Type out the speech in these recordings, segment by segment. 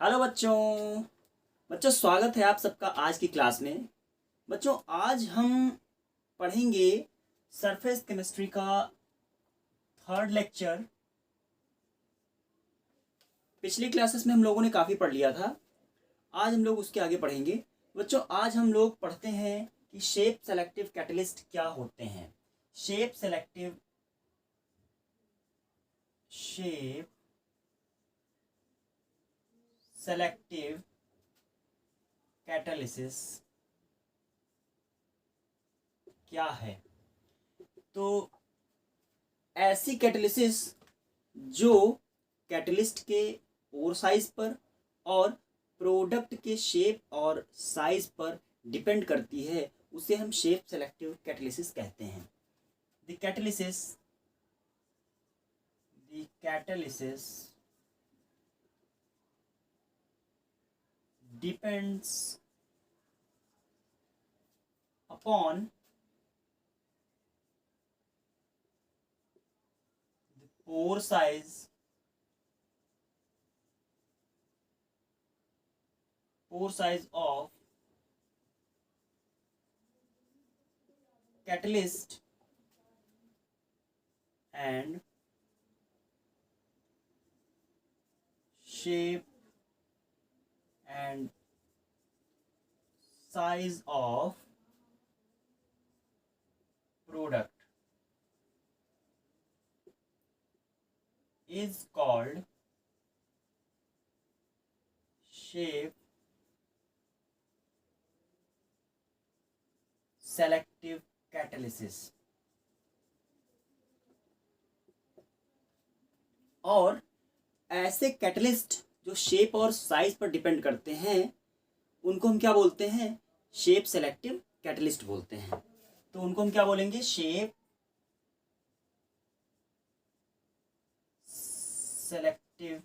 Hello बच्चों। बच्चों स्वागत है आप सबका आज की क्लास में। बच्चों आज हम पढ़ेंगे सरफेस केमिस्ट्री का थर्ड लेक्चर। पिछली क्लासेस में हम लोगों ने काफ़ी पढ़ लिया था, आज हम लोग उसके आगे पढ़ेंगे। बच्चों आज हम लोग पढ़ते हैं कि शेप सेलेक्टिव कैटलिस्ट क्या होते हैं। शेप सेलेक्टिव कैटालिसिस क्या है। तो ऐसी कैटालिसिस जो कैटलिस्ट के पोर साइज पर और प्रोडक्ट के शेप और साइज पर डिपेंड करती है, उसे हम शेप सेलेक्टिव कैटालिसिस कहते हैं। The catalysis depends upon pore size of catalyst and shape and size of product is called shape selective catalysis. और ऐसे कैटलिस्ट जो शेप और साइज पर डिपेंड करते हैं उनको हम क्या बोलते हैं, शेप सेलेक्टिव कैटलिस्ट बोलते हैं। तो उनको हम क्या बोलेंगे, शेप सेलेक्टिव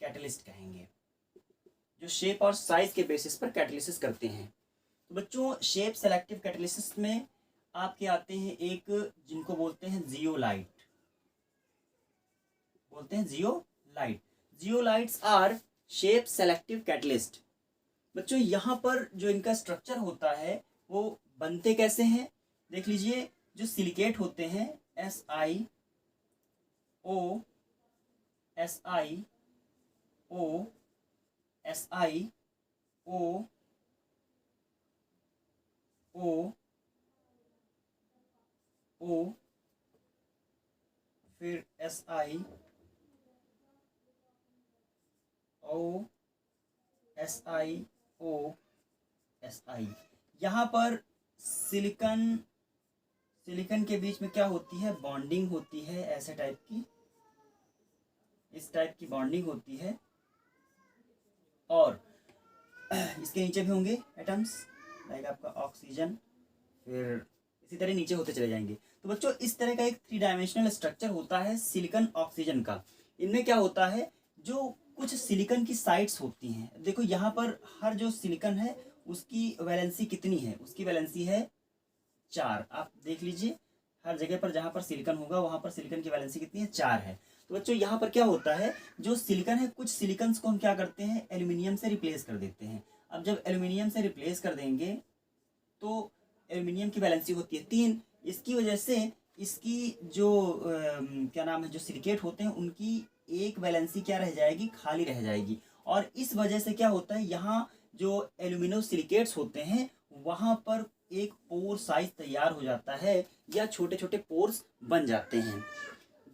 कैटलिस्ट कहेंगे, जो शेप और साइज के बेसिस पर कैटालिसिस करते हैं। तो बच्चों शेप सेलेक्टिव कैटालिसिस में आपके आते हैं एक जिनको बोलते हैं zeolite, zeolites are shape selective catalyst. बच्चों यहाँ पर जो इनका स्ट्रक्चर होता है वो बनते कैसे हैं, देख लीजिए। जो सिलिकेट होते हैं SiO फिर SiO यहाँ पर सिलिकन के बीच में क्या होती है, बॉन्डिंग होती है, ऐसे टाइप की, इस टाइप की बॉन्डिंग होती है। और इसके नीचे भी होंगे एटम्स, लाइक आपका ऑक्सीजन, फिर इसी तरह नीचे होते चले जाएंगे। तो बच्चों इस तरह का एक 3 डायमेंशनल स्ट्रक्चर होता है सिलिकन ऑक्सीजन का। इनमें क्या होता है, जो कुछ सिलिकन की साइट्स होती हैं, देखो यहाँ पर हर जो सिलिकन है उसकी वैलेंसी कितनी है, उसकी वैलेंसी है 4। आप देख लीजिए हर जगह पर जहाँ पर सिलिकन होगा वहाँ पर सिलिकन की वैलेंसी कितनी है, 4 है। तो बच्चों यहाँ पर क्या होता है, जो सिलिकन है कुछ सिलिकन्स को हम क्या करते हैं, एल्यूमिनियम से रिप्लेस कर देते हैं। अब जब एल्यूमिनियम से रिप्लेस कर देंगे तो एल्यूमिनियम की वैलेंसी होती है 3। इसकी वजह से इसकी जो क्या नाम है, जो सिलिकेट होते हैं उनकी एक वैलेंसी क्या रह जाएगी, खाली रह जाएगी। और इस वजह से क्या होता है, यहाँ जो एल्यूमिनो सिलिकेट्स होते हैं वहाँ पर एक पोर साइज तैयार हो जाता है या छोटे छोटे पोर्स बन जाते हैं।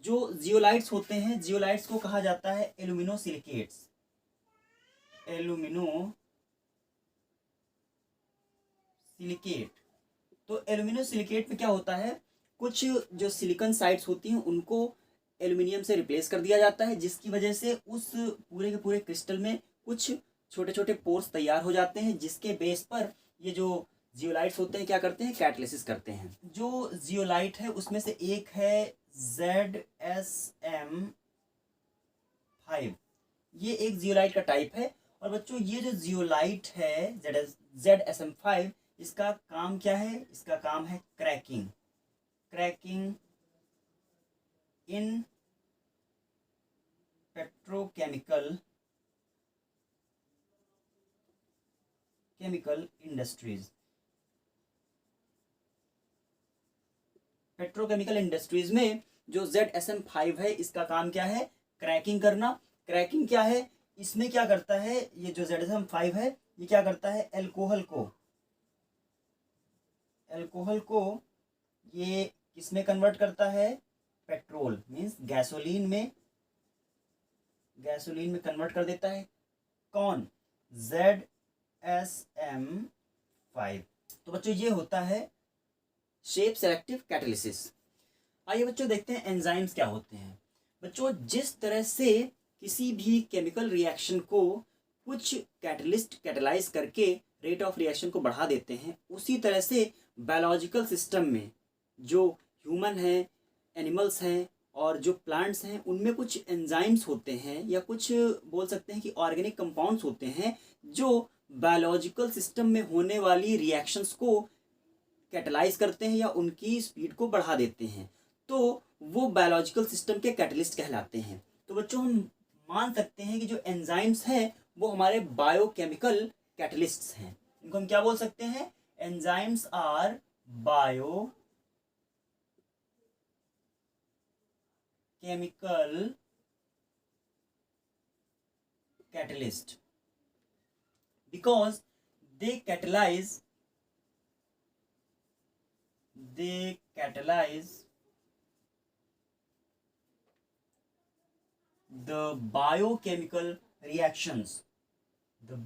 जो जियोलाइट्स होते हैं, जियोलाइट्स को कहा जाता है एल्यूमिनो सिलिकेट्स, तो एल्यूमिनियम सिलिकेट में क्या होता है, कुछ जो सिलिकॉन साइट्स होती हैं उनको एल्यूमिनियम से रिप्लेस कर दिया जाता है, जिसकी वजह से उस पूरे के पूरे क्रिस्टल में कुछ छोटे छोटे पोर्स तैयार हो जाते हैं, जिसके बेस पर ये जो जियोलाइट्स होते हैं क्या करते हैं, कैटालिसिस करते हैं। जो जियोलाइट है उसमें से एक है ZSM5, ये एक जियोलाइट का टाइप है। और बच्चों ये जो जियोलाइट है ZSM5, इसका काम क्या है, इसका काम है क्रैकिंग इन पेट्रोकेमिकल इंडस्ट्रीज। पेट्रोकेमिकल इंडस्ट्रीज में जो ZSM-5 है, इसका काम क्या है? क्रैकिंग करना। क्रैकिंग क्या है? इसमें क्या करता है ये जो ZSM-5 है, ये क्या करता है? अल्कोहल को ये किसमें कन्वर्ट करता है? पेट्रोल मीन्स गैसोलीन में कन्वर्ट कर देता है। कौन? ZSM-5। तो बच्चों ये होता है शेप सेलेक्टिव कैटालिसिस। आइए बच्चों देखते हैं एंजाइम्स क्या होते हैं। बच्चों जिस तरह से किसी भी केमिकल रिएक्शन को कुछ कैटलिस्ट कैटलाइज करके रेट ऑफ रिएक्शन को बढ़ा देते हैं, उसी तरह से बायोलॉजिकल सिस्टम में जो ह्यूमन है, एनिमल्स हैं और जो प्लांट्स हैं, उनमें कुछ एंजाइम्स होते हैं या कुछ बोल सकते हैं कि ऑर्गेनिक कंपाउंड्स होते हैं जो बायोलॉजिकल सिस्टम में होने वाली रिएक्शंस को कैटलाइज करते हैं या उनकी स्पीड को बढ़ा देते हैं। तो वो बायोलॉजिकल सिस्टम के कैटलिस्ट कहलाते हैं। तो बच्चों हम मान सकते हैं कि जो एंजाइम्स हैं वो हमारे बायोकेमिकल कैटलिस्ट्स हैं। इनको हम क्या बोल सकते हैं? Enzymes are biochemical catalyst because they catalyze the biochemical reactions, the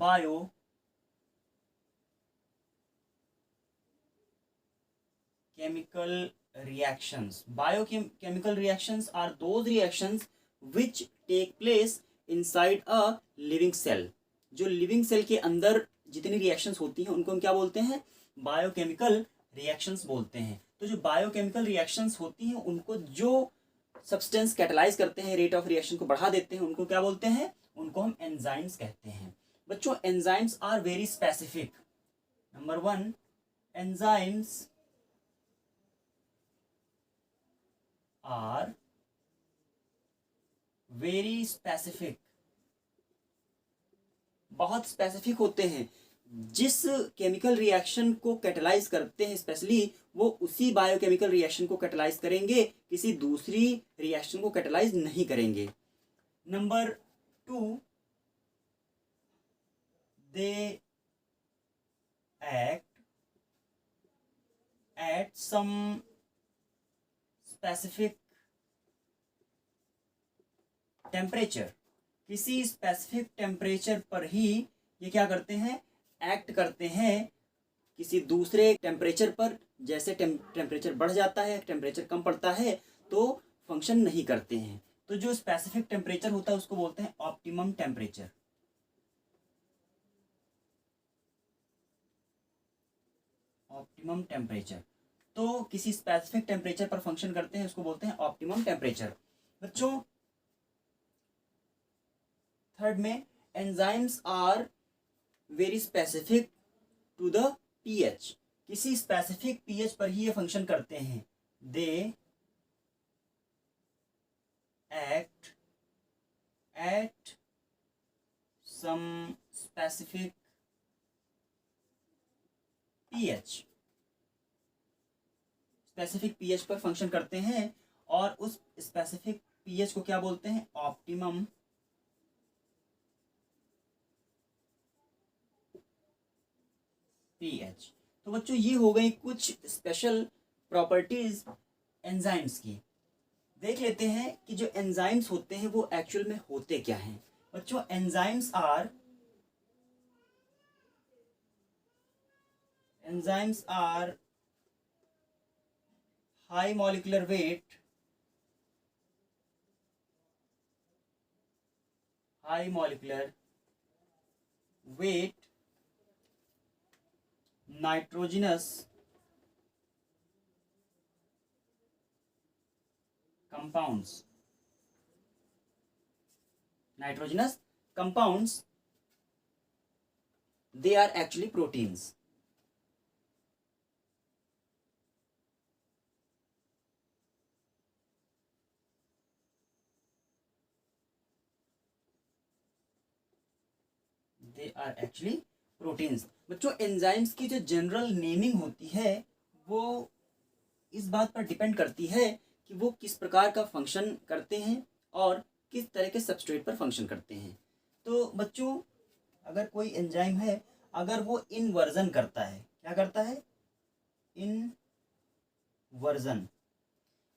biochemical reactions are those reactions which take place inside a living cell। जो लिविंग सेल के अंदर जितनी रिएक्शंस होती हैं उनको हम क्या बोलते हैं? बायोकेमिकल रिएक्शंस बोलते हैं। तो जो बायोकेमिकल रिएक्शंस होती हैं उनको जो सब्सटेंस कैटलाइज करते हैं, रेट ऑफ रिएक्शन को बढ़ा देते हैं, उनको क्या बोलते हैं? उनको हम एंजाइम्स कहते हैं। बच्चों enzymes are very specific. Number 1, enzymes are very specific. बहुत स्पेसिफिक होते हैं। जिस केमिकल रिएक्शन को कैटलाइज करते हैं स्पेशली, वो उसी बायोकेमिकल रिएक्शन को कैटलाइज करेंगे, किसी दूसरी रिएक्शन को कैटलाइज नहीं करेंगे। Number 2, they act at some specific temperature. किसी स्पेसिफिक टेम्परेचर पर ही ये क्या करते हैं? एक्ट करते हैं। किसी दूसरे टेम्परेचर पर जैसे टेम्परेचर बढ़ जाता है, टेम्परेचर कम पड़ता है, तो फंक्शन नहीं करते हैं। तो जो स्पेसिफिक टेम्परेचर होता है उसको बोलते हैं ऑप्टिमम टेम्परेचर। ऑप्टिमम टेम्परेचर तो किसी स्पेसिफिक टेम्परेचर पर फंक्शन करते हैं, उसको बोलते हैं ऑप्टिमम टेम्परेचर। बच्चों थर्ड में, enzymes are very specific to the pH. किसी स्पेसिफिक पीएच पर ही ये फंक्शन करते हैं। They act at some specific pH. Specific pH पर फंक्शन करते हैं और उस स्पेसिफिक पीएच को क्या बोलते हैं? Optimum pH. तो बच्चों ये हो गई कुछ स्पेशल प्रॉपर्टीज एंजाइम्स की। देख लेते हैं कि जो एंजाइम्स होते हैं वो एक्चुअल में होते क्या हैं। बच्चों enzymes are high molecular weight nitrogenous compounds, they are actually proteins। They are actually proteins. बच्चों एंजाइम्स की जो जनरल नेमिंग होती है वो इस बात पर डिपेंड करती है कि वो किस प्रकार का फंक्शन करते हैं और किस तरह के सबस्ट्रेट पर फंक्शन करते हैं। तो बच्चों अगर कोई एंजाइम है, अगर वो इनवर्जन करता है, क्या करता है? इनवर्जन।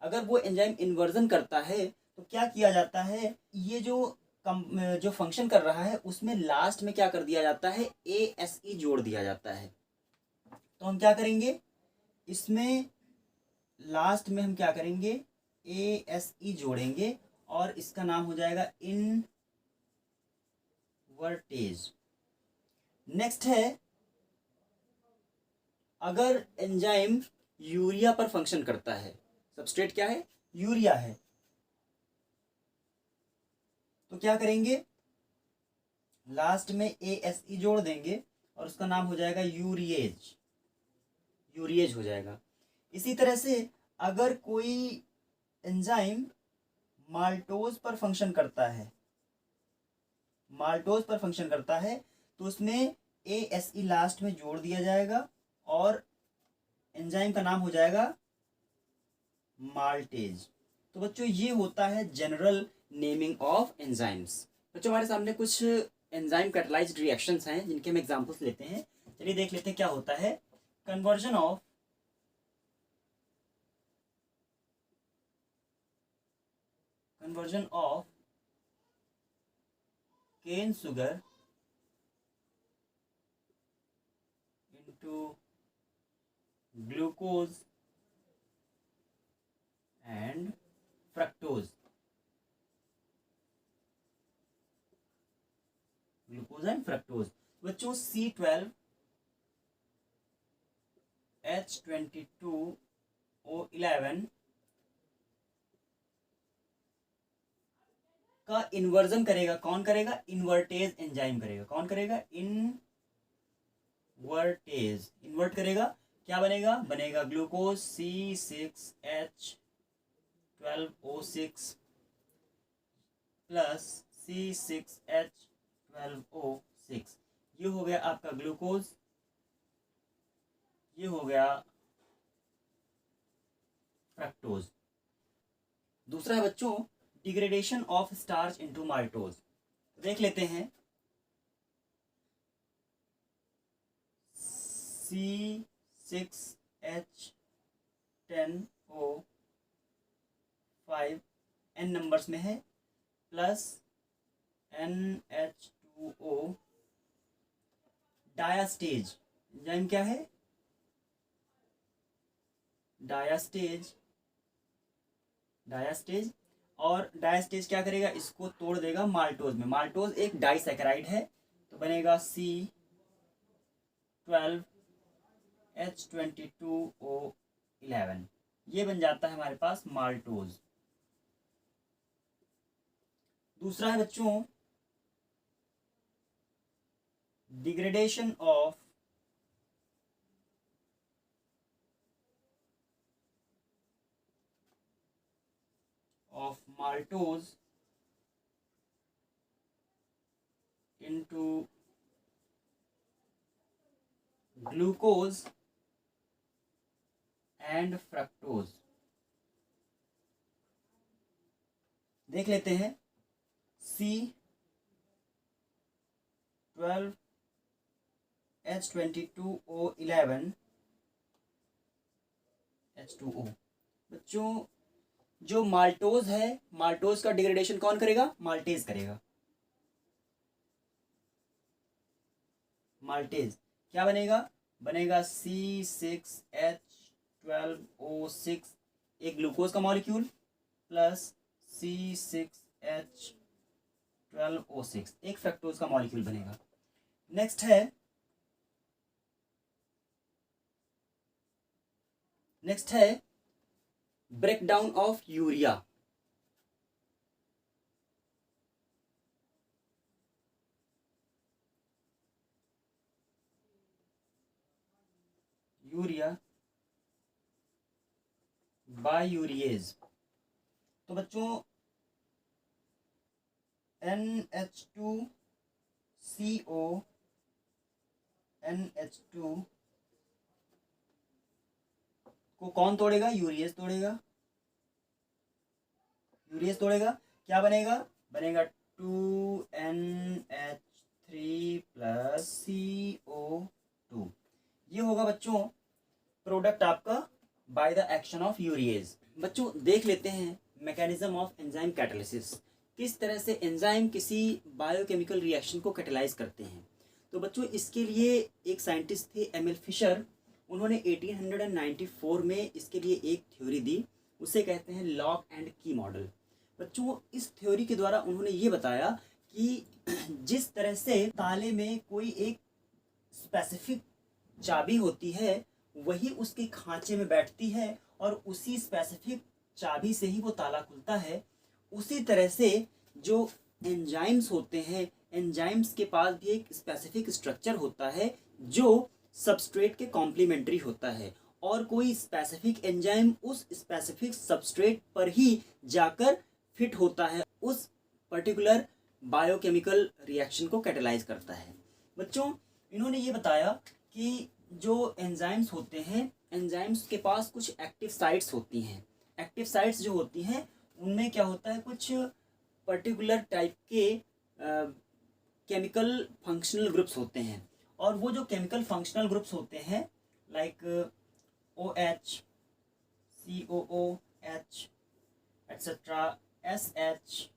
अगर वो एंजाइम इन्वर्जन करता है तो क्या किया जाता है, ये जो फंक्शन कर रहा है उसमें लास्ट में क्या कर दिया जाता है, ASE जोड़ दिया जाता है। तो हम क्या करेंगे इसमें, लास्ट में हम क्या करेंगे, ASE जोड़ेंगे और इसका नाम हो जाएगा इनवर्टेज। नेक्स्ट है, अगर एंजाइम यूरिया पर फंक्शन करता है, सबस्ट्रेट क्या है, यूरिया है, तो क्या करेंगे, लास्ट में ASE जोड़ देंगे और उसका नाम हो जाएगा यूरिएज, यूरिएज हो जाएगा। इसी तरह से अगर कोई एंजाइम माल्टोज पर फंक्शन करता है, माल्टोज पर फंक्शन करता है तो उसमें ASE लास्ट में जोड़ दिया जाएगा और एंजाइम का नाम हो जाएगा माल्टेज। तो बच्चों ये होता है जनरल नेमिंग ऑफ एंजाइम्स। बच्चों हमारे सामने कुछ एंजाइम कैटलाइज्ड रिएक्शंस हैं जिनके हम एग्जांपल्स लेते हैं। चलिए देख लेते हैं क्या होता है। Conversion of cane sugar into glucose and fructose, glucose and fructose. बच्चों C12 H22O11 का इन्वर्जन करेगा, कौन करेगा, इन्वर्टेज एंजाइम करेगा। कौन करेगा, इन्वर्टेज, इन्वर्ट करेगा, क्या बनेगा, बनेगा ग्लूकोज C6H12O6 प्लस C6H12O6। ये हो गया आपका ग्लूकोज, ये हो गया फ्रक्टोज। दूसरा है बच्चों degradation of starch into maltose. देख लेते हैं C6H10O5 N नंबर्स में है प्लस NH2O डायास्टेज। एंजाइम क्या है, डायास्टेज, डायास्टेज। और डायास्टेज क्या करेगा, इसको तोड़ देगा माल्टोज में। माल्टोज एक डाइसैकेराइड है तो बनेगा C12H22O11। ये बन जाता है हमारे पास माल्टोज। दूसरा है बच्चों degradation of maltose into glucose and fructose। देख लेते हैं C12H22O11 H2O। बच्चों जो माल्टोज है, माल्टोज का डिग्रेडेशन कौन करेगा, माल्टेज करेगा। माल्टेज क्या बनेगा, बनेगा C6H12O6 एक ग्लूकोज का मॉलिक्यूल प्लस C6H12O6 एक फ्रक्टोज का मॉलिक्यूल बनेगा। नेक्स्ट है breakdown of urea. Urea by urease. तो बच्चों NH2 CONH2 को कौन तोड़ेगा? यूरियस तोड़ेगा। यूरियस तोड़ेगा, क्या बनेगा? बनेगा 2NH3 प्लस CO2। ये होगा बच्चों प्रोडक्ट आपका by the action of urease. बच्चों देख लेते हैं मैकेनिज्म ऑफ एंजाइम कैटालिसिस, किस तरह से एंजाइम किसी बायोकेमिकल रिएक्शन को कैटेलाइज करते हैं। तो बच्चों इसके लिए एक साइंटिस्ट थे एमएल फिशर, उन्होंने 1894 में इसके लिए एक थ्योरी दी, उसे कहते हैं लॉक एंड की मॉडल। बच्चों इस थ्योरी के द्वारा उन्होंने ये बताया कि जिस तरह से ताले में कोई एक स्पेसिफिक चाबी होती है, वही उसके खांचे में बैठती है और उसी स्पेसिफिक चाबी से ही वो ताला खुलता है, उसी तरह से जो एंजाइम्स होते हैं, एंजाइम्स के पास भी एक स्पेसिफिक स्ट्रक्चर होता है जो सबस्ट्रेट के कॉम्प्लीमेंट्री होता है, और कोई स्पेसिफिक एंजाइम उस स्पेसिफिक सबस्ट्रेट पर ही जाकर फिट होता है, उस पर्टिकुलर बायोकेमिकल रिएक्शन को कैटेलाइज करता है। बच्चों इन्होंने ये बताया कि जो एंजाइम्स होते हैं, एंजाइम्स के पास कुछ एक्टिव साइट्स होती हैं। एक्टिव साइट्स जो होती हैं उनमें क्या होता है, कुछ पर्टिकुलर टाइप के केमिकल फंक्शनल ग्रुप्स होते हैं, और वो जो केमिकल फंक्शनल ग्रुप्स होते हैं like OH, COOH etcetera, SH,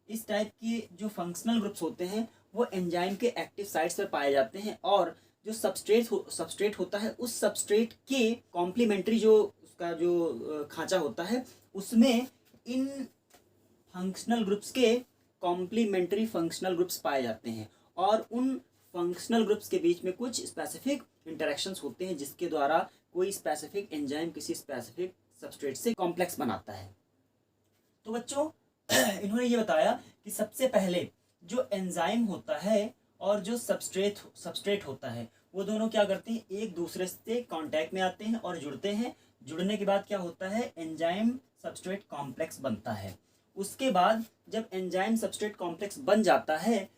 इस टाइप के जो फंक्शनल ग्रुप्स होते हैं वो एंजाइम के एक्टिव साइट्स पर पाए जाते हैं, और जो सबस्ट्रेट होता है उस सबस्ट्रेट के कॉम्प्लीमेंट्री जो उसका जो खांचा होता है उसमें इन फंक्शनल ग्रुप्स के कॉम्प्लीमेंट्री फंक्शनल ग्रुप्स पाए जाते हैं, और उन फंक्शनल ग्रुप्स के बीच में कुछ स्पेसिफिक इंटरेक्शंस होते हैं जिसके द्वारा कोई स्पेसिफिक एंजाइम किसी स्पेसिफिक सबस्ट्रेट से कॉम्प्लेक्स बनाता है। तो बच्चों इन्होंने ये बताया कि सबसे पहले जो एंजाइम होता है और जो सबस्ट्रेट होता है वो दोनों क्या करते हैं, एक दूसरे से कांटेक्ट में आते हैं और जुड़ते हैं। जुड़ने के बाद क्या होता है, एंजाइम सबस्ट्रेट कॉम्प्लेक्स बनता है। उसके बाद जब एंजाइम सबस्ट्रेट कॉम्प्लेक्स बन जाता है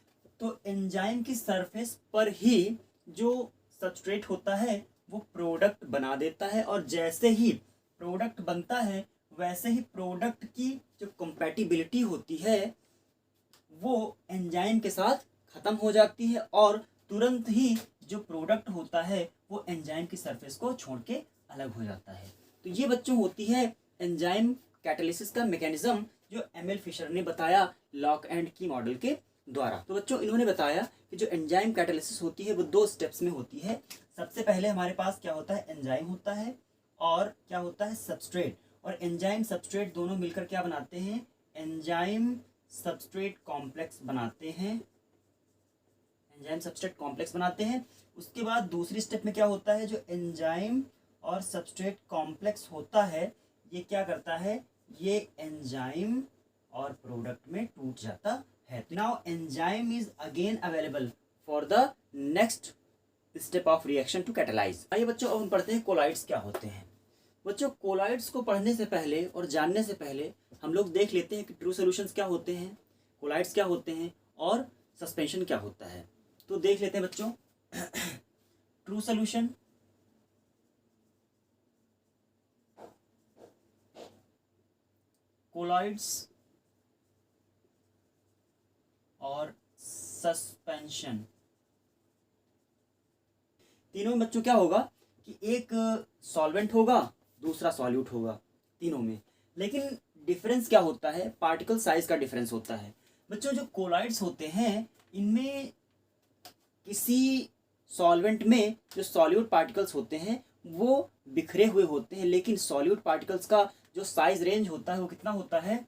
तो एंजाइम की सरफेस पर ही जो सबस्ट्रेट होता है वो प्रोडक्ट बना देता है, और जैसे ही प्रोडक्ट बनता है वैसे ही प्रोडक्ट की जो कंपैटिबिलिटी होती है वो एंजाइम के साथ ख़त्म हो जाती है, और तुरंत ही जो प्रोडक्ट होता है वो एंजाइम की सरफेस को छोड़ के अलग हो जाता है। तो ये बच्चों होती है एंजाइम कैटालिसिस का मैकेनिज्म जो एमएल फिशर ने बताया लॉक एंड की मॉडल के द्वारा। तो बच्चों इन्होंने बताया कि जो एंजाइम कैटालिसिस होती है वो 2 स्टेप्स में होती है। सबसे पहले हमारे पास क्या होता है, एंजाइम होता है, और क्या होता है, सबस्ट्रेट। और एंजाइम सबस्ट्रेट दोनों मिलकर क्या बनाते हैं, एंजाइम सबस्ट्रेट कॉम्प्लेक्स बनाते हैं। एंजाइम सबस्ट्रेट कॉम्प्लेक्स बनाते हैं। उसके बाद दूसरी स्टेप में क्या होता है, जो एंजाइम और सबस्ट्रेट कॉम्प्लेक्स होता है ये क्या करता है, ये एंजाइम और प्रोडक्ट में टूट जाता है। Now enzyme is again available for the next step of reaction to catalyze. आइए बच्चों अब हम पढ़ते हैं कोलाइड्स क्या होते हैं। बच्चों कोलाइड्स को पढ़ने से पहले और जानने से पहले हम लोग देख लेते हैं कि ट्रू सॉल्यूशंस क्या होते हैं, कोलाइड्स क्या होते हैं और सस्पेंशन क्या होता है। तो देख लेते हैं बच्चों ट्रू सॉल्यूशन, कोलाइड्स और सस्पेंशन। तीनों में बच्चों क्या होगा कि एक सॉल्वेंट होगा, दूसरा सॉल्यूट होगा तीनों में, लेकिन डिफरेंस क्या होता है, पार्टिकल साइज का डिफरेंस होता है। बच्चों जो कोलाइड्स होते हैं इनमें किसी सॉल्वेंट में जो सॉल्यूट पार्टिकल्स होते हैं वो बिखरे हुए होते हैं, लेकिन सॉल्यूट पार्टिकल्स का जो साइज रेंज होता है वो कितना होता है,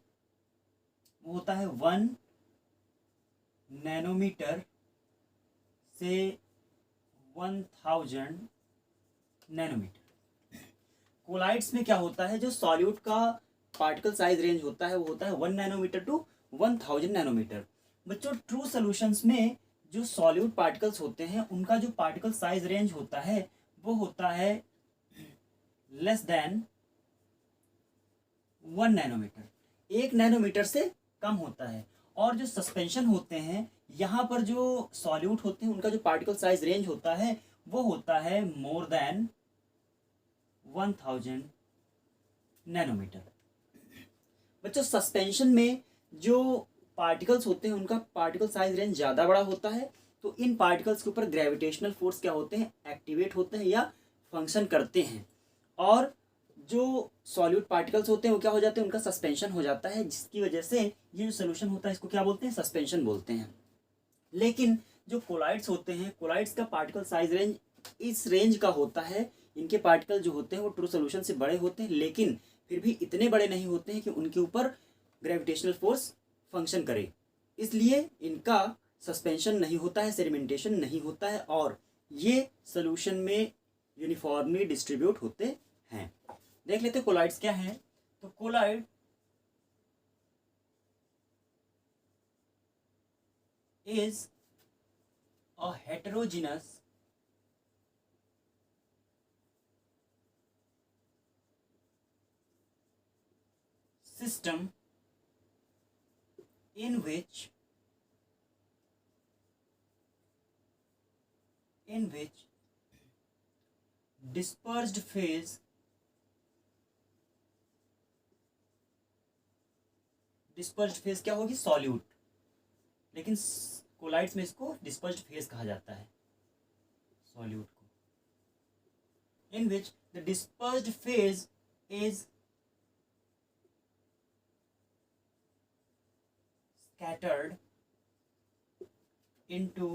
वो होता है 1 नैनोमीटर से 1000 नैनोमीटर। कोलाइड्स में क्या होता है, जो सॉल्यूट का पार्टिकल साइज रेंज होता है वो होता है 1 नैनोमीटर टू 1000 नैनोमीटर। बच्चों ट्रू सॉल्यूशंस में जो सॉल्यूट पार्टिकल्स होते हैं उनका जो पार्टिकल साइज रेंज होता है वो होता है लेस देन 1 नैनोमीटर, 1 नैनोमीटर से कम होता है। और जो सस्पेंशन होते हैं, यहाँ पर जो सॉल्यूट होते हैं उनका जो पार्टिकल साइज रेंज होता है वो होता है मोर देन 1000 नैनोमीटर। बच्चों सस्पेंशन में जो पार्टिकल्स होते हैं उनका पार्टिकल साइज रेंज ज़्यादा बड़ा होता है, तो इन पार्टिकल्स के ऊपर ग्रेविटेशनल फोर्स क्या होते हैं, एक्टिवेट होते हैं या फंक्शन करते हैं। और जो सॉल्यूट पार्टिकल्स होते हैं वो क्या हो जाते हैं, उनका सस्पेंशन हो जाता है, जिसकी वजह से ये जो सोल्यूशन होता है इसको क्या बोलते हैं, सस्पेंशन बोलते हैं। लेकिन जो कोलाइड्स होते हैं, कोलाइड्स का पार्टिकल साइज रेंज इस रेंज का होता है। इनके पार्टिकल जो होते हैं वो ट्रू सोल्यूशन से बड़े होते हैं, लेकिन फिर भी इतने बड़े नहीं होते हैं कि उनके ऊपर ग्रेविटेशनल फोर्स फंक्शन करे, इसलिए इनका सस्पेंशन नहीं होता है, सेडिमेंटेशन नहीं होता है, और ये सोल्यूशन में यूनिफॉर्मली डिस्ट्रीब्यूट होते हैं। देख लेते हैं कोलाइड्स क्या हैं। तो colloid is a heterogeneous system in which dispersed phase क्या होगी, सॉल्यूट, लेकिन कोलाइड्स में इसको डिस्पर्स्ड फेज कहा जाता है, सॉल्यूट को, in which the dispersed phase is scattered into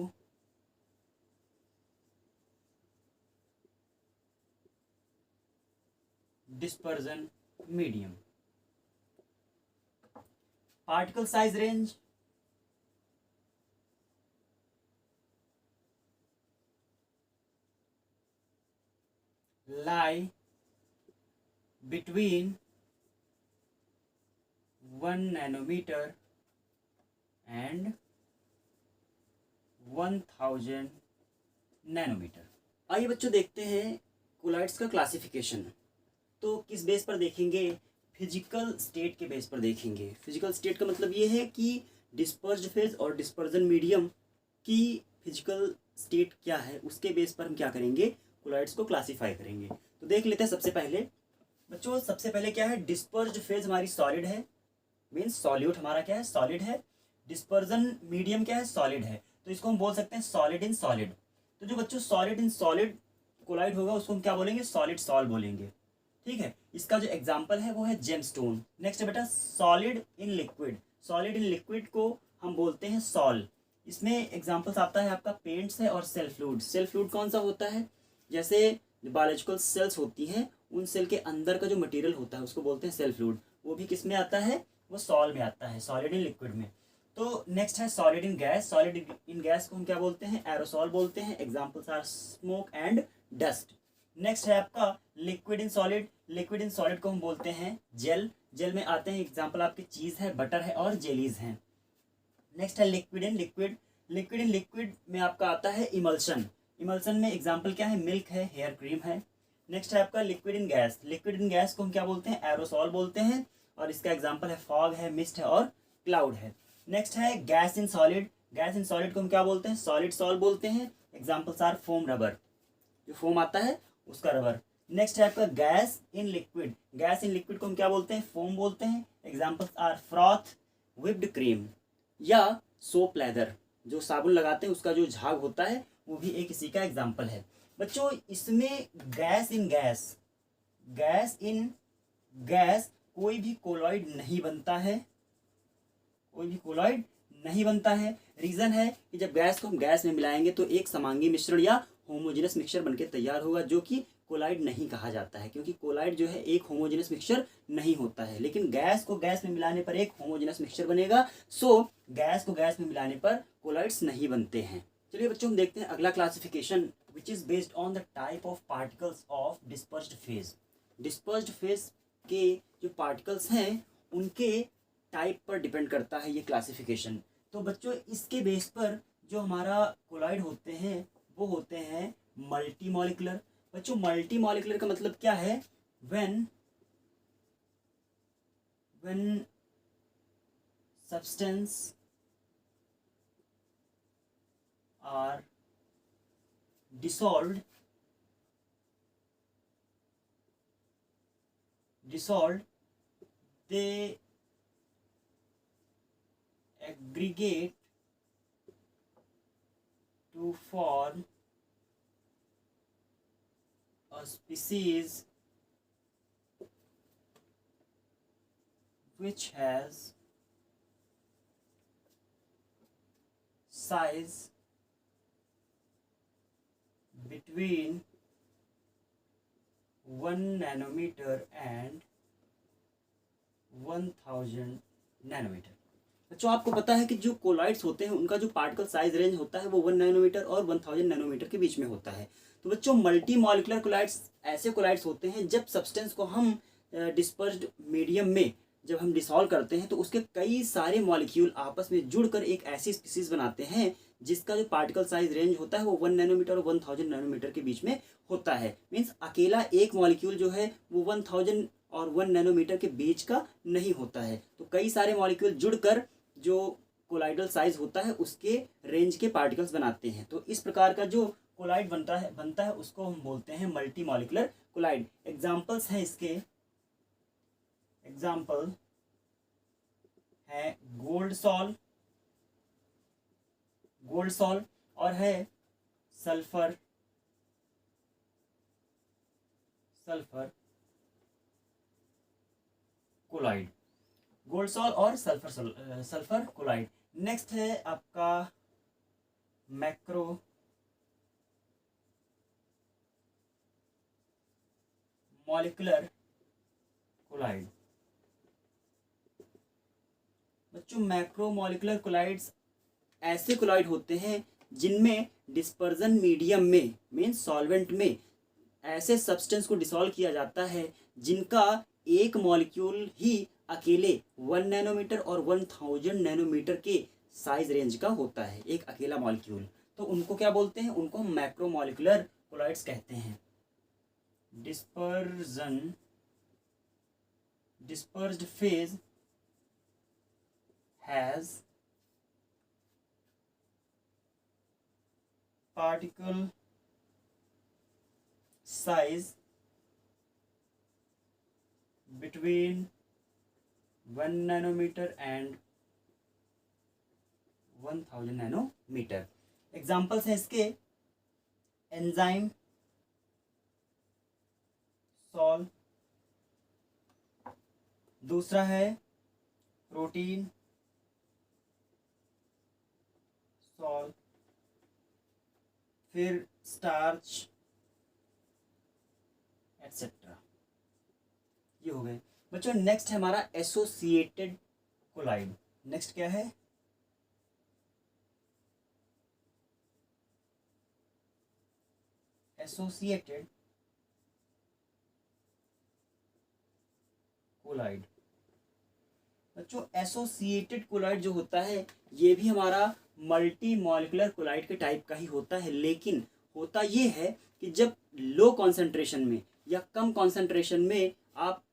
dispersion medium. Particle size range lie between 1 nanometer and 1000 nanometre. आइए बच्चों देखते हैं कोलाइड्स का क्लासिफिकेशन। तो किस बेस पर देखेंगे, फिजिकल स्टेट के बेस पर देखेंगे। फिजिकल स्टेट का मतलब ये है कि डिस्पर्स्ड फेज और डिस्पर्जन मीडियम की फिजिकल स्टेट क्या है, उसके बेस पर हम क्या करेंगे, कोलाइड्स को क्लासीफाई करेंगे। तो देख लेते हैं सबसे पहले बच्चों, सबसे पहले क्या है, डिस्पर्स्ड फेज हमारी सॉलिड है, मीन्स सॉल्यूट हमारा क्या है, सॉलिड है। डिस्पर्जन मीडियम क्या है, सॉलिड है, तो इसको हम बोल सकते हैं सॉलिड इन सॉलिड। तो जो बच्चों सॉलिड इन सॉलिड कोलाइड होगा उसको हम क्या बोलेंगे, सॉलिड सॉल बोलेंगे, ठीक है। इसका जो एग्जांपल है वो है जेमस्टोन। नेक्स्ट है बेटा solid in liquid. Solid in liquid को हम बोलते हैं सॉल। इसमें एग्जांपल्स आता है आपका पेंट्स है और सेल फ्लूइड। सेल फ्लूइड कौन सा होता है, जैसे बायोलॉजिकल सेल्स होती हैं उन सेल के अंदर का जो मटेरियल होता है उसको बोलते हैं सेल फ्लूइड। वो भी किस में आता है, वो सॉल में आता है, सॉलिड इन लिक्विड में। तो नेक्स्ट है solid in gas. Solid in gas को हम क्या बोलते हैं, एरोसॉल बोलते हैं। Examples are smoke and dust. Next है आपका liquid in solid. Liquid in solid को हम बोलते हैं जेल। जेल में आते हैं एग्जांपल आपके चीज़ है, बटर है और जेलीज हैं। नेक्स्ट है liquid in liquid. Liquid in liquid में आपका आता है इमल्शन। इमल्शन में एग्जांपल क्या है, मिल्क है, हेयर क्रीम है। नेक्स्ट है आपका liquid in gas. Liquid in gas को हम क्या बोलते हैं, एरोसॉल बोलते हैं, और इसका एग्जांपल है फॉग है, मिस्ट है और क्लाउड है। नेक्स्ट है gas in solid. Gas in solid को हम क्या बोलते हैं, सॉलिड सॉल बोलते हैं। एग्जांपल्स आर फोम, रबर, जो फोम आता है उसका रबर। नेक्स्ट है आपका gas in liquid. Gas in liquid को हम क्या बोलते हैं, फोम बोलते हैं। Examples are froth, whipped cream या सोप लेदर, जो साबुन लगाते हैं उसका जो झाग होता है वो भी एक इसी का एग्जांपल है। बच्चों इसमें gas in gas, gas in gas कोई भी कोलॉइड नहीं बनता है, कोई भी कोलॉइड नहीं बनता है। रीजन है कि जब गैस को हम गैस में मिलाएंगे तो एक समांगी मिश्रण या होमोजेनस मिक्सचर बनके तैयार होगा, जो कि कोलाइड नहीं कहा जाता है, क्योंकि कोलाइड जो है एक होमोजेनस मिक्सचर नहीं होता है। लेकिन गैस को गैस में मिलाने पर एक होमोजेनस मिक्सचर बनेगा। सो गैस को गैस में मिलाने पर कोलाइड्स नहीं बनते हैं। चलिए बच्चों हम देखते हैं अगला classification, which is based on the type of particles of dispersed phase. Dispersed phase के जो पार्टिकल्स हैं उनके टाइप पर डिपेंड करता है ये क्लासिफिकेशन। तो बच्चों इसके बेस पर जो हमारा कोलाइड होते हैं वो होते हैं मल्टी मॉलिकुलर। बच्चों मल्टी मॉलिकुलर का मतलब क्या है, when substance are dissolved they aggregate to form a species which has size between 1 nanometer and 1000 nanometre. बच्चों आपको पता है कि जो कोलाइड्स होते हैं उनका जो पार्टिकल साइज रेंज होता है वो 1 नैनोमीटर और 1000 नैनोमीटर के बीच में होता है। तो बच्चों मल्टी मॉलिकुलर कोलाइड्स ऐसे कोलाइड्स होते हैं जब सब्सटेंस को हम डिस्पर्स्ड मीडियम में जब हम डिसॉल्व करते हैं तो उसके कई सारे मॉलिक्यूल आपस में जुड़कर एक ऐसी स्पीसीज बनाते हैं जिसका जो पार्टिकल साइज रेंज होता है वो 1 नैनोमीटर और 1000 नैनोमीटर के बीच में होता है। मीन्स अकेला एक मॉलिक्यूल जो है वो 1000 और 1 नैनोमीटर के बीच का नहीं होता है। तो कई सारे मॉलिक्यूल जुड़कर जो कोलाइडल साइज होता है उसके रेंज के पार्टिकल्स बनाते हैं। तो इस प्रकार का जो कोलाइड बनता है उसको हम बोलते हैं मल्टी मॉलिकुलर कोलाइड। एग्जाम्पल्स हैं इसके, एग्जाम्पल है गोल्ड सॉल और है सल्फर कोलाइड, गोल्ड सॉल और सल्फर कोलाइड। नेक्स्ट है आपका मैक्रो मॉलिकुलर कोलाइड। बच्चों मैक्रो मॉलिकुलर कोलाइड्स ऐसे कोलाइड होते हैं जिनमें डिस्पर्जन मीडियम में मीन्स सॉल्वेंट में ऐसे सब्सटेंस को डिसॉल्व किया जाता है जिनका एक मॉलिक्यूल ही अकेले 1 नैनोमीटर और 1000 नैनोमीटर के साइज रेंज का होता है, एक अकेला मॉलिक्यूल। तो उनको क्या बोलते हैं? उनको हम मैक्रो मॉलिकुलर कोलाइड्स कहते हैं। dispersed phase has particle size between 1 nanometer and 1000 nanometre. Examples हैं इसके एंजाइम सॉल, दूसरा है प्रोटीन सॉल, फिर स्टार्च एटसेट्रा। ये हो गए बच्चों। नेक्स्ट है हमारा एसोसिएटेड कोलाइड। नेक्स्ट क्या है? Associated colloid. बच्चों एसोसिएटेड कोलाइड जो होता है ये भी हमारा मल्टी मॉलिकुलर कोलाइड के टाइप का ही होता है, लेकिन होता ये है कि जब लो कॉन्सेंट्रेशन में या कम कॉन्सेंट्रेशन में आप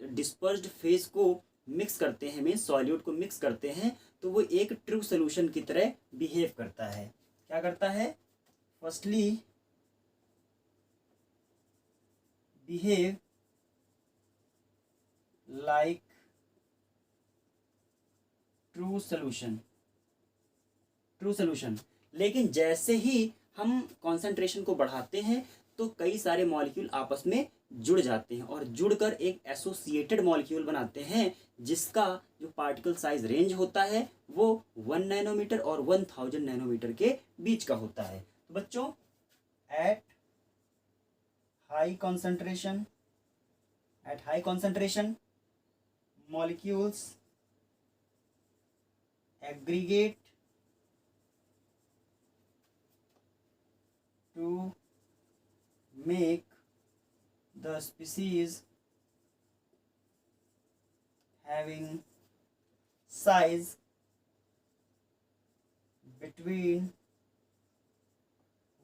डिस्पर्स्ड फेज को मिक्स करते हैं, मीन्स सॉल्यूट को मिक्स करते हैं, तो वो एक ट्रू सोल्यूशन की तरह बिहेव करता है। क्या करता है? Firstly behave like true solution. लेकिन जैसे ही हम कॉन्सेंट्रेशन को बढ़ाते हैं तो कई सारे मॉलिक्यूल आपस में जुड़ जाते हैं और जुड़कर एक एसोसिएटेड मॉलिक्यूल बनाते हैं जिसका जो पार्टिकल साइज रेंज होता है वो 1 नैनोमीटर और 1000 नैनोमीटर के बीच का होता है। तो बच्चों at high concentration molecules aggregate to make the species having size between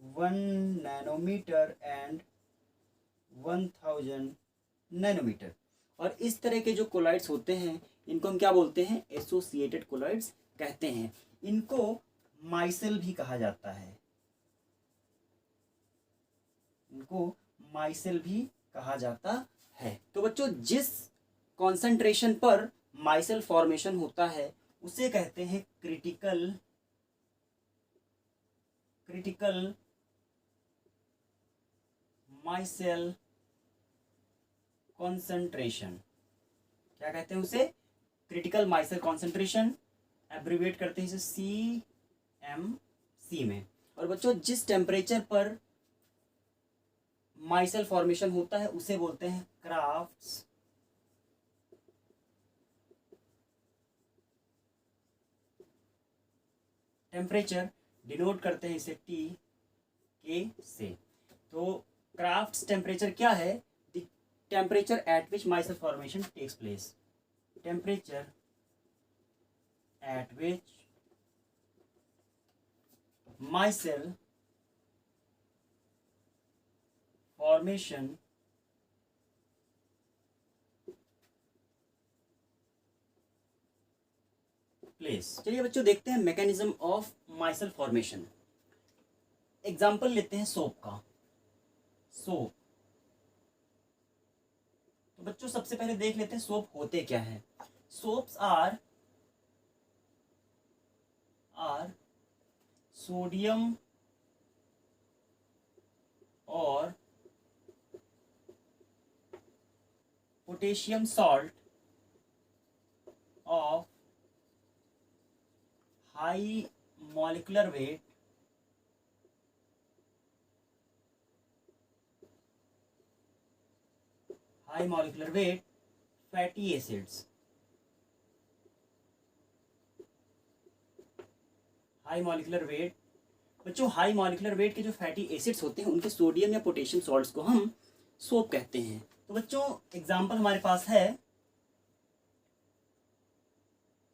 1 nanometer and 1000 nanometre. और इस तरह के जो कोलाइड्स होते हैं इनको हम क्या बोलते हैं? एसोसिएटेड कोलाइड्स कहते हैं। इनको माइसेल भी कहा जाता है, इनको माइसेल भी कहा जाता है। तो बच्चों जिस कॉन्सेंट्रेशन पर माइसेल फॉर्मेशन होता है उसे कहते हैं क्रिटिकल माइसेल कॉन्सेंट्रेशन। क्या कहते हैं उसे? क्रिटिकल माइसेल कॉन्सेंट्रेशन, एब्रीवेट करते हैं इसे CMC में। और बच्चों जिस टेम्परेचर पर माइसेल फॉर्मेशन होता है उसे बोलते हैं क्राफ्ट्स टेम्परेचर, डिनोट करते हैं इसे TK से। तो क्राफ्ट्स टेम्परेचर क्या है? The temperature at which micelle formation takes place, temperature at which micelle formation place. चलिए बच्चों देखते हैं mechanism of micelle formation. Example लेते हैं सोप का। सोप, तो बच्चों सबसे पहले देख लेते हैं सोप होते क्या है। सोप्स आर सोडियम और potassium salt of high molecular wait fatty acids. High molecular wait, बच्चों हाई मॉलिक्यूलर वेट के जो फैटी एसिड्स होते हैं उनके सोडियम या पोटेशियम सॉल्ट्स को हम सोप कहते हैं। तो बच्चों एग्जांपल हमारे पास है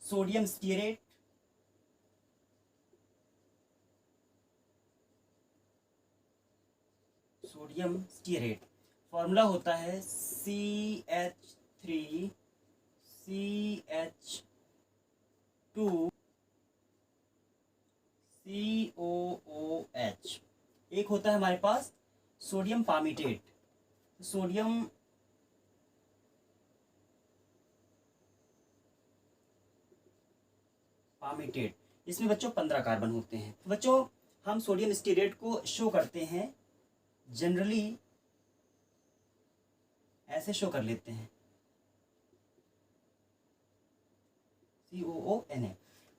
सोडियम स्टीरेट, फॉर्मूला होता है CH3CH2COOH। एक होता है हमारे पास सोडियम पामीटेट, सोडियम पामीटेट, इसमें बच्चों 15 कार्बन होते हैं। बच्चों हम सोडियम स्टीरेट को शो करते हैं जनरली ऐसे शो कर लेते हैं COONA।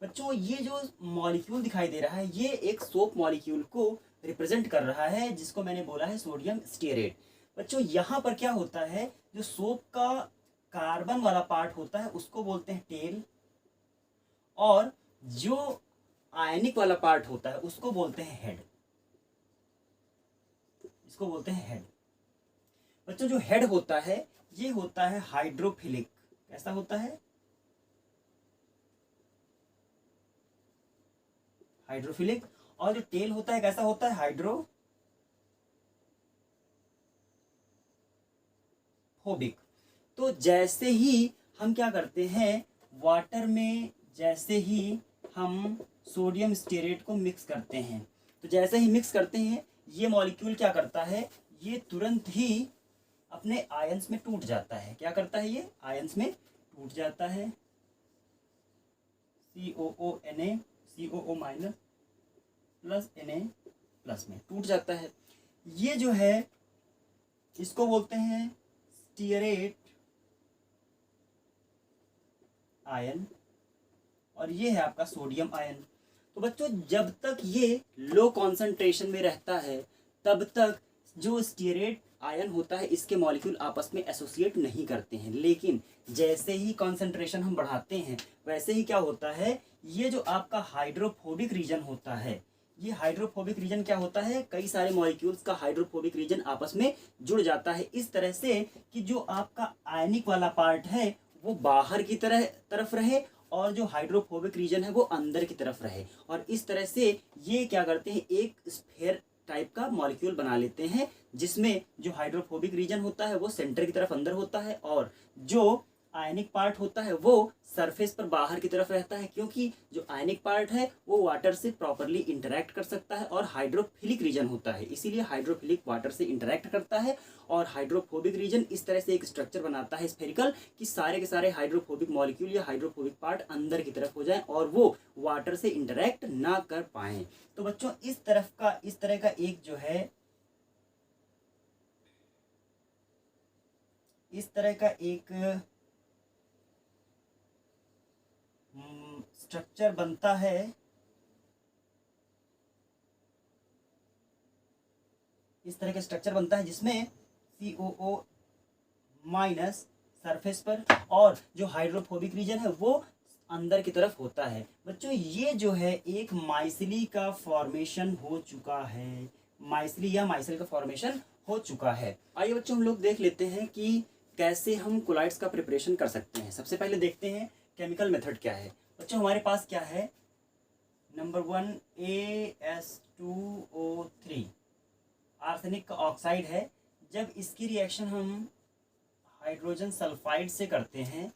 बच्चों ये जो मॉलिक्यूल दिखाई दे रहा है ये एक सोप मॉलिक्यूल को रिप्रेजेंट कर रहा है जिसको मैंने बोला है सोडियम स्टीरेट। बच्चों यहाँ पर क्या होता है, जो सोप का कार्बन वाला पार्ट होता है उसको बोलते हैं टेल, और जो आयनिक वाला पार्ट होता है उसको बोलते हैं हेड, इसको बोलते हैं हेड। बच्चों जो हेड होता है ये होता है हाइड्रोफिलिक। कैसा होता है? हाइड्रोफिलिक। और जो टेल होता है कैसा होता है? हाइड्रोफोबिक। तो जैसे ही हम क्या करते हैं वाटर में, जैसे ही हम सोडियम स्टीरेट को मिक्स करते हैं, तो जैसे ही मिक्स करते हैं ये मॉलिक्यूल क्या करता है, ये तुरंत ही अपने आयंस में टूट जाता है। क्या करता है? ये आयंस में टूट जाता है, COONA COO minus plus Na plus में टूट जाता है। ये जो है इसको बोलते हैं स्टीरेट आयन, और ये है आपका सोडियम आयन। तो बच्चों जब तक ये लो कॉन्सेंट्रेशन में रहता है तब तक जो स्टीरेट आयन होता है इसके मॉलिक्यूल आपस में एसोसिएट नहीं करते हैं, लेकिन जैसे ही कॉन्सेंट्रेशन हम बढ़ाते हैं वैसे ही क्या होता है, ये जो आपका हाइड्रोफोबिक रीजन होता है, ये हाइड्रोफोबिक रीजन क्या होता है, कई सारे मॉलिक्यूल्स का हाइड्रोफोबिक रीजन आपस में जुड़ जाता है इस तरह से कि जो आपका आयनिक वाला पार्ट है वो बाहर की तरफ रहे और जो हाइड्रोफोबिक रीजन है वो अंदर की तरफ रहे। और इस तरह से ये क्या करते हैं, एक स्फीयर टाइप का मॉलिक्यूल बना लेते हैं जिसमें जो हाइड्रोफोबिक रीजन होता है वो सेंटर की तरफ अंदर होता है और जो आयनिक पार्ट होता है वो सरफेस पर बाहर की तरफ रहता है, क्योंकि जो आयनिक पार्ट है वो वाटर से प्रॉपरली इंटरेक्ट कर सकता है और हाइड्रोफिलिक रीजन होता है, इसीलिए हाइड्रोफिलिक वाटर से इंटरेक्ट करता है। और हाइड्रोफोबिक रीजन इस तरह से एक स्ट्रक्चर बनाता है स्फेरिकल कि सारे के सारे हाइड्रोफोबिक मॉलिक्यूल या हाइड्रोफोबिक पार्ट अंदर की तरफ हो जाएं और वो वाटर से इंटरेक्ट ना कर पाएं। तो बच्चों इस तरह का एक जो है इस तरह का एक स्ट्रक्चर बनता है। इस तरह का स्ट्रक्चर बनता है जिसमें COO माइनस सरफेस पर और जो हाइड्रोफोबिक रीजन है वो अंदर की तरफ होता है। बच्चों ये जो है एक माइसिली का फॉर्मेशन हो चुका है, माइसिली या माइसिल का फॉर्मेशन हो चुका है। आइए बच्चों हम लोग देख लेते हैं कि कैसे हम कोलाइड्स का प्रिपरेशन कर सकते हैं। सबसे पहले देखते हैं केमिकल मेथड क्या है। बच्चों हमारे पास क्या है, नंबर 1 AS2O3 आर्सेनिक का ऑक्साइड है। जब इसकी रिएक्शन हम हाइड्रोजन सल्फाइड से करते हैं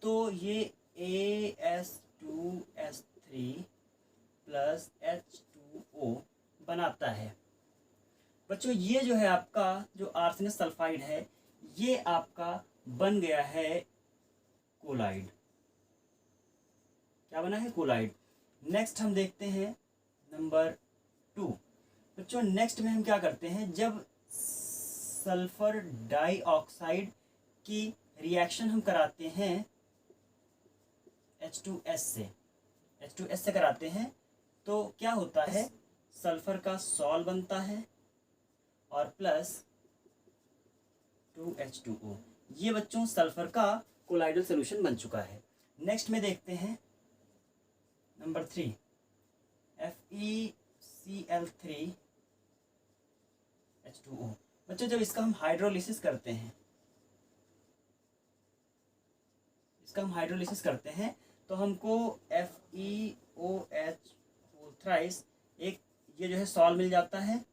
तो ये AS2S3 प्लस H2O बनाता है। बच्चों ये जो है आपका जो आर्सेनिक सल्फाइड है ये आपका बन गया है कोलाइड। क्या बना है, कोलाइड। नेक्स्ट हम देखते हैं नंबर 2। बच्चों नेक्स्ट में हम क्या करते हैं, जब सल्फर डाइऑक्साइड की रिएक्शन हम कराते हैं H2S से कराते हैं तो क्या होता है, सल्फर का सॉल बनता है और प्लस 2H2O। ये बच्चों सल्फर का कोलाइडल सोल्यूशन बन चुका है। नेक्स्ट में देखते हैं नंबर 3 FeCl3H2O। बच्चों जब इसका हम हाइड्रोलिसिस करते हैं तो हमको FeOH थ्राइस एक ये जो है सॉल मिल जाता है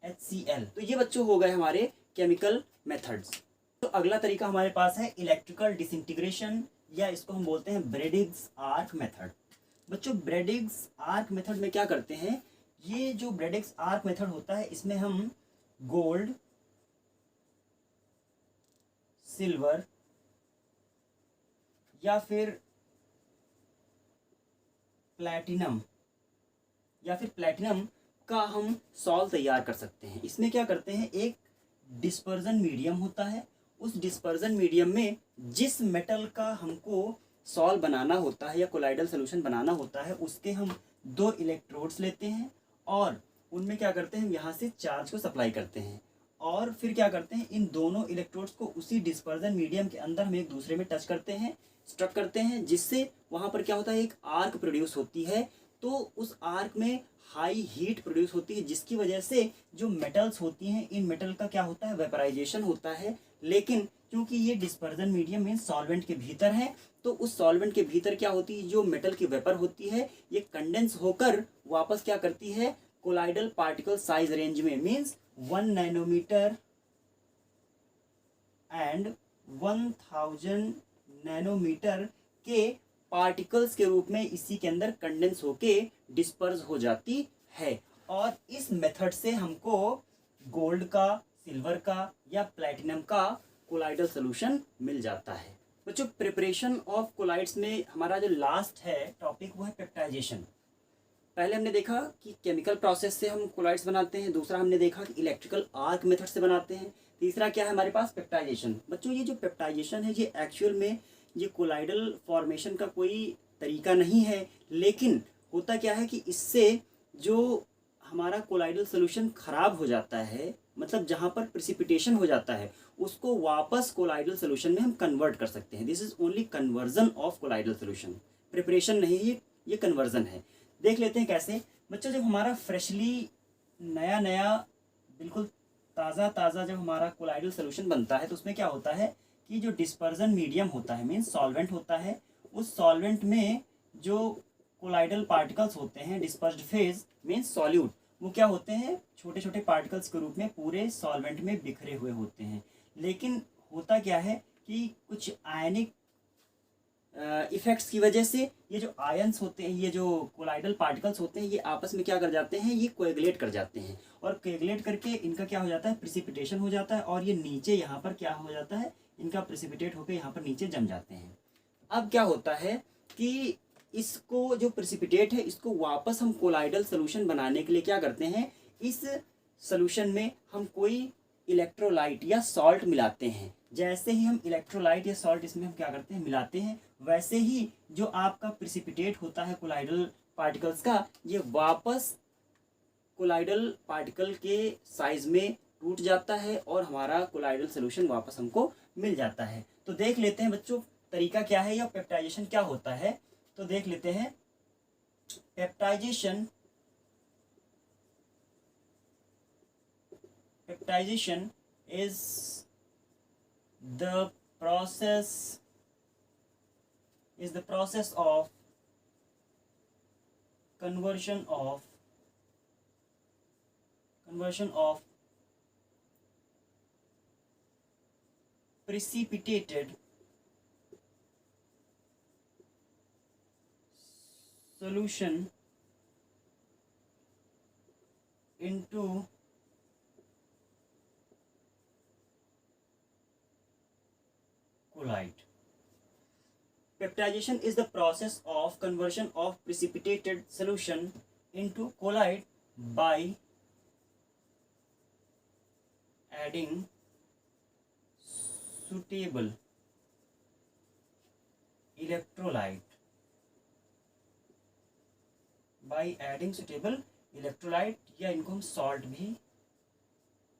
HCl। तो ये बच्चों हो गए हमारे केमिकल मेथड्स। तो अगला तरीका हमारे पास है इलेक्ट्रिकल डिसइंटीग्रेशन या इसको हम बोलते हैं ब्रेडिग्स आर्क मेथड। बच्चों ब्रेडिग्स आर्क मेथड में क्या करते हैं, ये जो ब्रेडिग्स आर्क मेथड होता है इसमें हम गोल्ड, सिल्वर या फिर प्लैटिनम का हम सॉल तैयार कर सकते हैं। इसमें क्या करते हैं, एक डिस्पर्जन मीडियम होता है, उस डिस्पर्जन मीडियम में जिस मेटल का हमको सॉल बनाना होता है या कोलाइडल सोल्यूशन बनाना होता है उसके हम 2 इलेक्ट्रोड्स लेते हैं और उनमें क्या करते हैं, यहाँ से चार्ज को सप्लाई करते हैं और फिर क्या करते हैं, इन दोनों इलेक्ट्रोड्स को उसी डिस्पर्जन मीडियम के अंदर हम एक दूसरे में टच करते हैं, स्ट्रक करते हैं, जिससे वहाँ पर क्या होता है, एक आर्क प्रोड्यूस होती है। तो उस आर्क में हाई हीट प्रोड्यूस होती है जिसकी वजह से जो मेटल्स होती हैं इन मेटल का क्या होता है, वेपराइजेशन होता है। लेकिन क्योंकि ये डिस्पर्जन मीडियम मीन सॉल्वेंट के भीतर है तो उस सॉल्वेंट के भीतर क्या होती है, जो मेटल की वेपर होती है ये कंडेंस होकर वापस क्या करती है, कोलाइडल पार्टिकल साइज रेंज में मीन्स 1 नैनोमीटर एंड 1000 नैनोमीटर के पार्टिकल्स के रूप में इसी के अंदर कंडेंस होके डिस्पर्स हो जाती है। और इस मेथड से हमको गोल्ड का, सिल्वर का या प्लैटिनम का कोलाइडल सोल्यूशन मिल जाता है। बच्चों प्रिपरेशन ऑफ कोलाइड्स में हमारा जो लास्ट है टॉपिक वो है पेप्टाइजेशन। पहले हमने देखा कि केमिकल प्रोसेस से हम कोलाइड्स बनाते हैं, दूसरा हमने देखा कि इलेक्ट्रिकल आर्क मेथड से बनाते हैं, तीसरा क्या है हमारे पास, पेप्टाइजेशन। बच्चों ये जो पेप्टाइजेशन है ये एक्चुअल में ये कोलाइडल फॉर्मेशन का कोई तरीका नहीं है, लेकिन होता क्या है कि इससे जो हमारा कोलाइडल सोल्यूशन ख़राब हो जाता है, मतलब जहाँ पर प्रिसिपिटेशन हो जाता है उसको वापस कोलाइडल सोल्यूशन में हम कन्वर्ट कर सकते हैं। This is only conversion of colloidal solution, preparation नहीं है, ये कन्वर्जन है। देख लेते हैं कैसे। बच्चों जब हमारा फ्रेशली नया बिल्कुल ताज़ा जब हमारा कोलाइडल सोल्यूशन बनता है तो उसमें क्या होता है कि जो डिस्पर्जन मीडियम होता है मीन्स सॉल्वेंट होता है, उस सॉल्वेंट में जो कोलाइडल पार्टिकल्स होते हैं डिस्पर्स्ड फेज मीन्स सॉल्यूट, वो क्या होते हैं, छोटे छोटे पार्टिकल्स के रूप में पूरे सॉल्वेंट में बिखरे हुए होते हैं। लेकिन होता क्या है कि कुछ आयनिक इफेक्ट्स की वजह से ये जो आयंस होते हैं, ये जो कोलाइडल पार्टिकल्स होते हैं, ये आपस में क्या कर जाते हैं, ये कोएगुलेट कर जाते हैं, और कोएगुलेट करके इनका क्या हो जाता है, प्रिसिपिटेशन हो जाता है, और ये नीचे यहाँ पर क्या हो जाता है, इनका प्रिसिपिटेट होकर यहाँ पर नीचे जम जाते हैं। अब क्या होता है कि इसको जो प्रिसिपिटेट है, इसको वापस हम कोलाइडल सोल्यूशन बनाने के लिए क्या करते हैं, इस सोल्यूशन में हम कोई इलेक्ट्रोलाइट या सॉल्ट मिलाते हैं। जैसे ही हम इलेक्ट्रोलाइट या सॉल्ट इसमें हम क्या करते हैं, मिलाते हैं, वैसे ही जो आपका प्रिसिपिटेट होता है कोलाइडल पार्टिकल्स का, ये वापस कोलाइडल पार्टिकल के साइज में टूट जाता है और हमारा कोलाइडल सोल्यूशन वापस हमको मिल जाता है। तो देख लेते हैं बच्चों तरीका क्या है या पेप्टाइजेशन क्या होता है। तो देख लेते हैं peptization is the process of conversion of precipitated solution into colloid. Peptidation is the process of conversion of precipitated solution into colloid by adding suitable electrolyte या इनको हम सॉल्ट भी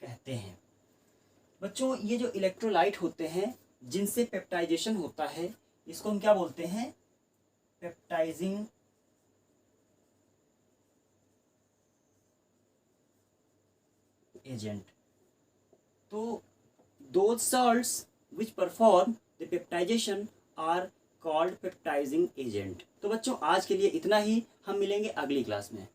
कहते हैं। बच्चों ये जो इलेक्ट्रोलाइट होते हैं जिनसे पेप्टाइजेशन होता है, इसको हम क्या बोलते हैं, पेप्टाइजिंग एजेंट। तो those salts which perform the peptidation are called peptizing agent। तो बच्चों आज के लिए इतना ही, हम मिलेंगे अगली क्लास में।